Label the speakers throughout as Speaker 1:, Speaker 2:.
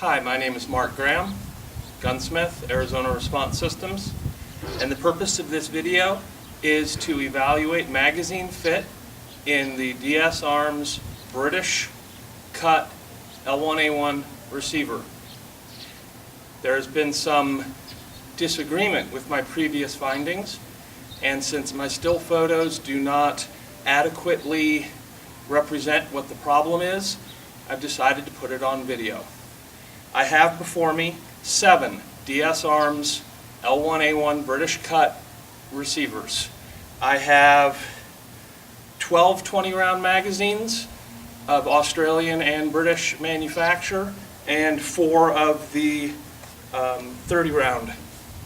Speaker 1: Hi, my name is Mark Graham, gunsmith, Arizona Response Systems, and the purpose of this video is to evaluate magazine fit in the DS Arms British cut L1A1 receiver. There has been some disagreement with my previous findings, and since my still photos do not adequately represent what the problem is, I've decided to put it on video. I have before me 7 DS Arms L1A1 British cut receivers. I have 12 20-round magazines of Australian and British manufacture and 4 of the 30-round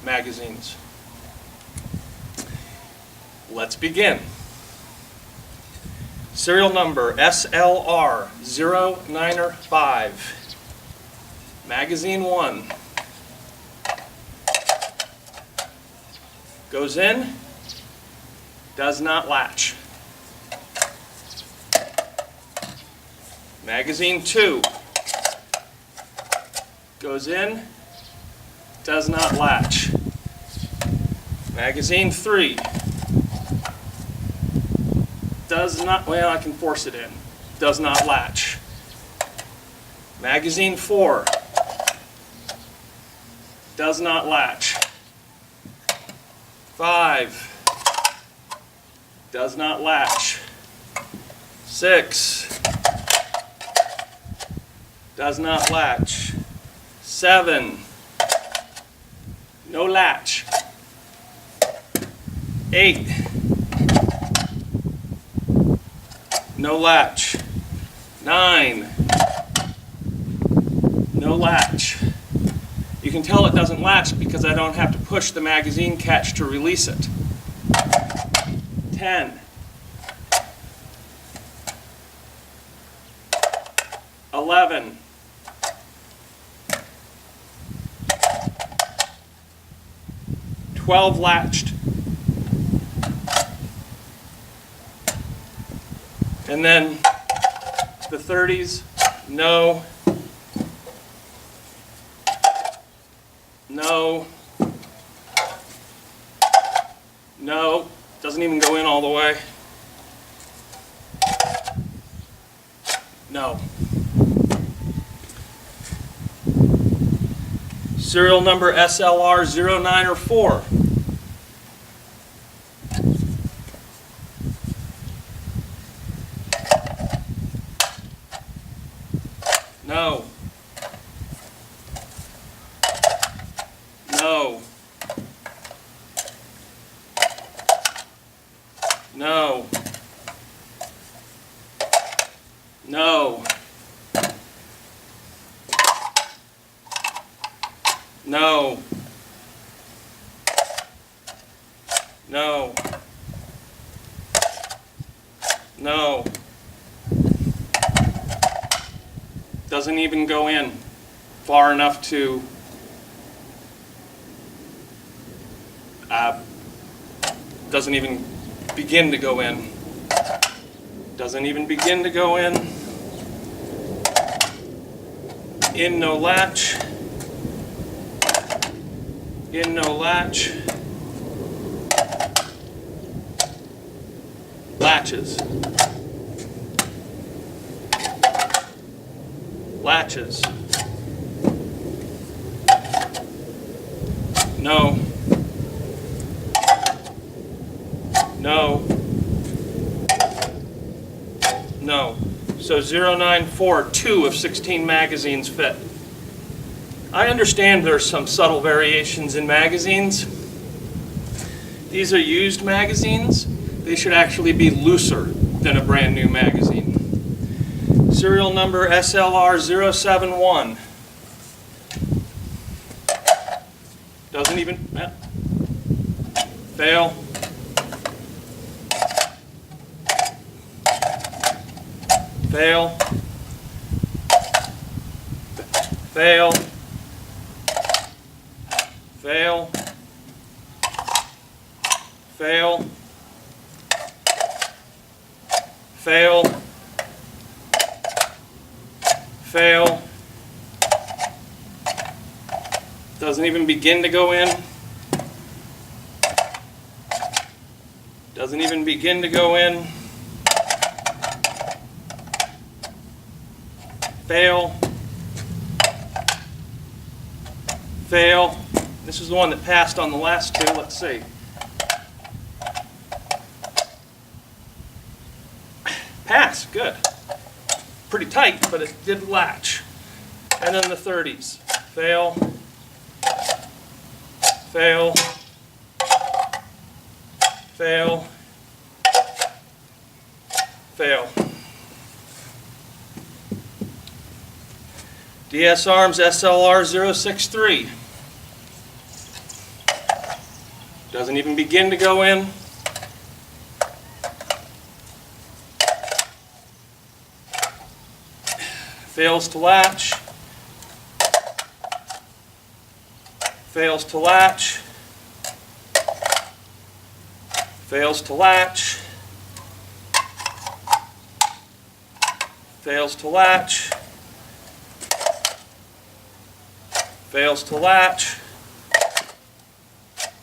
Speaker 1: magazines. Let's begin. Serial number SLR095. Magazine 1 goes in, does not latch. Magazine 2 goes in, does not latch. Magazine 3 does not, well, I can force it in, does not latch. Magazine 4 does not latch. 5 does not latch. 6 does not latch. 7 no latch. 8 no latch. 9 no latch. You can tell it doesn't latch because I don't have to push the magazine catch to release it. 10 11 12 latched. And then the 30s, no, no, no, doesn't even go in all the way, no. Serial number SLR094. No. No. No. No. No. No. No. Doesn't even go in far enough to doesn't even begin to go in. Doesn't even begin to go in. In no latch. In no latch. Latches. Latches. No. No. No. So 094, 2 of 16 magazines fit. I understand there's some subtle variations in magazines. These are used magazines. They should actually be looser than a brand new magazine. Serial number SLR071. Doesn't even, fail. Fail. Fail. Fail. Fail. Fail. Fail. Doesn't even begin to go in. Doesn't even begin to go in. Fail. Fail. This is the one that passed on the last two. Let's see. Pass. Good. Pretty tight, but it did latch. And then the 30s. Fail. Fail. Fail. Fail. DS Arms SLR 063. Doesn't even begin to go in. Fails to latch. Fails to latch. Fails to latch. Fails to latch. Fails to latch.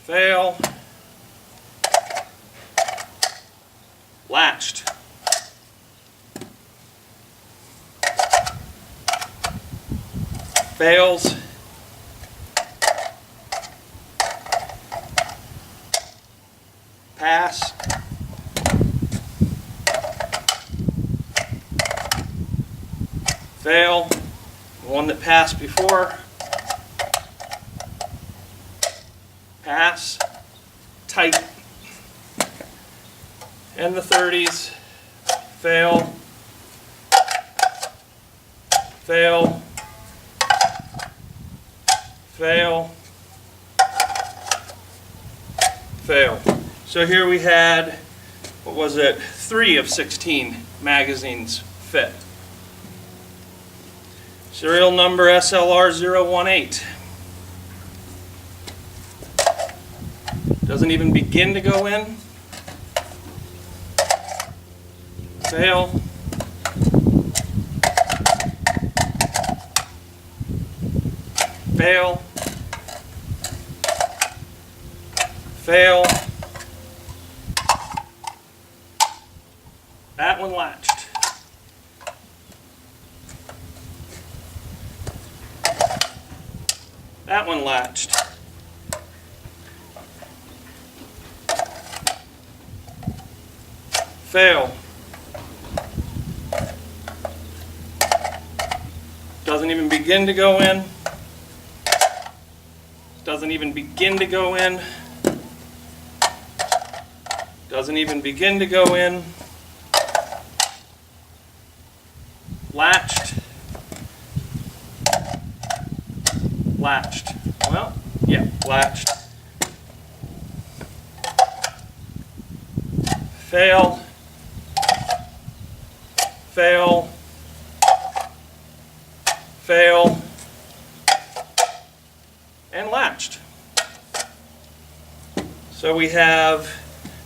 Speaker 1: Fail. Latched. Fails. Pass. Fail. The one that passed before. Pass. Tight. And the 30s. Fail. Fail. Fail. Fail. So here we had, what was it, 3 of 16 magazines fit. Serial number SLR018. Doesn't even begin to go in. Fail. Fail. Fail. That one latched. That one latched. Fail. Doesn't even begin to go in. Doesn't even begin to go in. Doesn't even begin to go in. Latched. Latched. Well, yeah, latched. Fail. Fail. Fail. And latched. So we have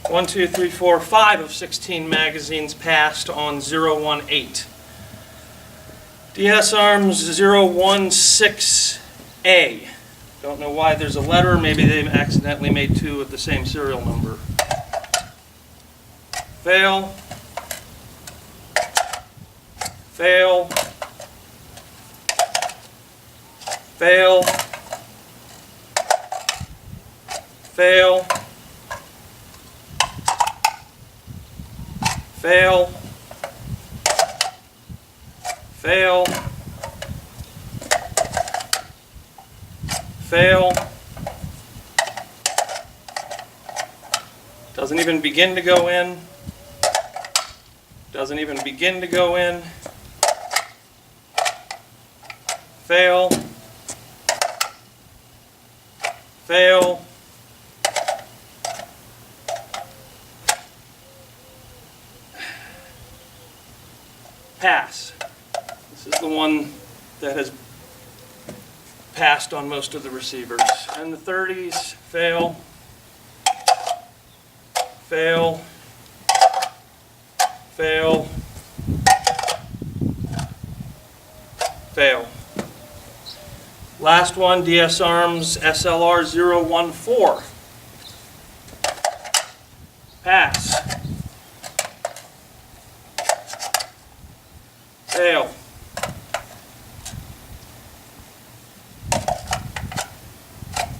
Speaker 1: 1, 2, 3, 4, 5 of 16 magazines passed on 018. DS Arms 016A. Don't know why there's a letter. Maybe they accidentally made 2 of the same serial number. Fail. Fail. Fail. Fail. Fail. Fail. Fail. Doesn't even begin to go in. Doesn't even begin to go in. Fail. Fail. Pass. This is the one that has passed on most of the receivers. And the 30s, fail. Fail. Fail. Fail. Last one, DS Arms SLR 014. Pass. Fail.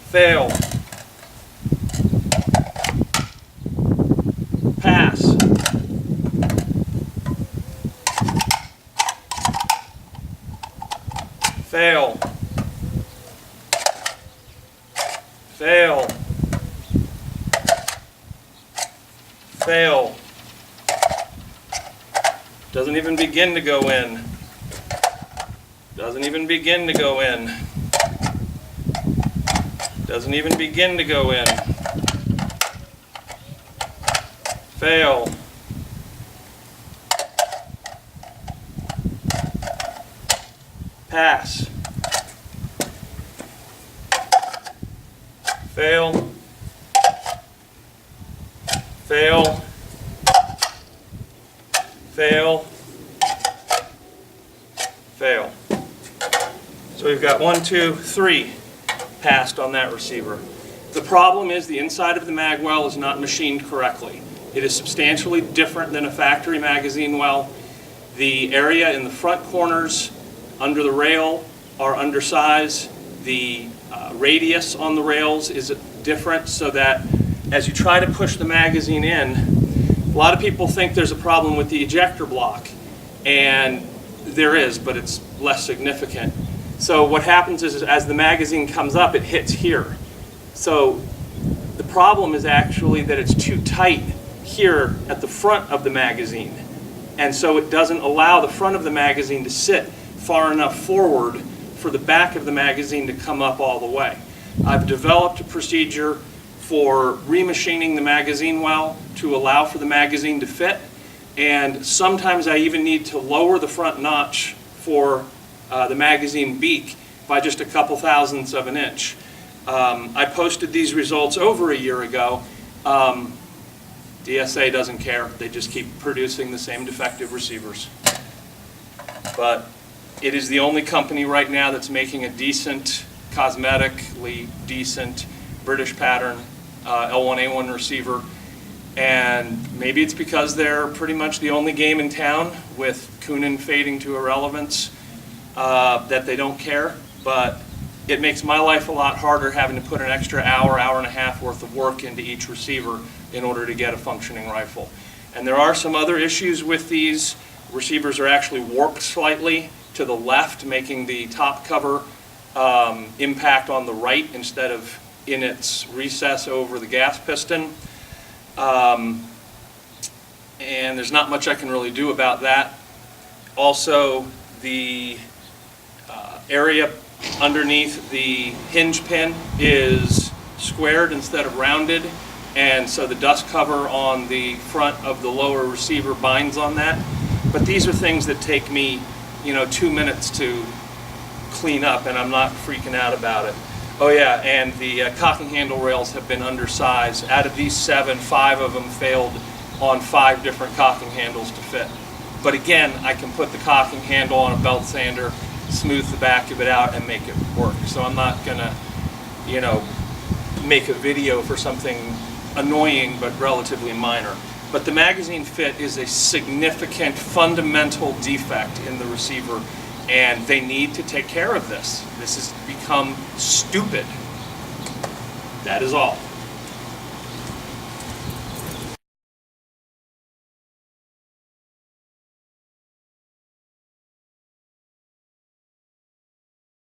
Speaker 1: Fail. Pass. Fail. Fail. Fail. Doesn't even begin to go in. Doesn't even begin to go in. Doesn't even begin to go in. Fail. Pass. Fail. Fail. Fail. Fail. So we've got 1, 2, 3 passed on that receiver. The problem is the inside of the mag well is not machined correctly. It is substantially different than a factory magazine well. The area in the front corners under the rail are undersized. The radius on the rails is different, so that as you try to push the magazine in, a lot of people think there's a problem with the ejector block, and there is, but it's less significant. So what happens is as the magazine comes up, it hits here. So the problem is actually that it's too tight here at the front of the magazine, and so it doesn't allow the front of the magazine to sit far enough forward for the back of the magazine to come up all the way. I've developed a procedure for remachining the magazine well to allow for the magazine to fit, and sometimes I even need to lower the front notch for the magazine beak by just a couple thousandths of an inch. I posted these results over a year ago. DSA doesn't care. They just keep producing the same defective receivers. But it is the only company right now that's making a decent, cosmetically decent British pattern L1A1 receiver. And maybe it's because they're pretty much the only game in town, with Kunin fading to irrelevance, that they don't care. But it makes my life a lot harder having to put an extra hour, hour and a half worth of work into each receiver in order to get a functioning rifle. And there are some other issues with these. Receivers are actually warped slightly to the left, making the top cover impact on the right instead of in its recess over the gas piston. And there's not much I can really do about that. Also, the area underneath the hinge pin is squared instead of rounded, and so the dust cover on the front of the lower receiver binds on that. But these are things that take me, 2 minutes to clean up, and I'm not freaking out about it. Oh yeah, and the cocking handle rails have been undersized. Out of these 7, 5 of them failed on 5 different cocking handles to fit. But again, I can put the cocking handle on a belt sander, smooth the back of it out, and make it work. So I'm not gonna, make a video for something annoying but relatively minor. But the magazine fit is a significant, fundamental defect in the receiver, and they need to take care of this. This has become stupid. That is all.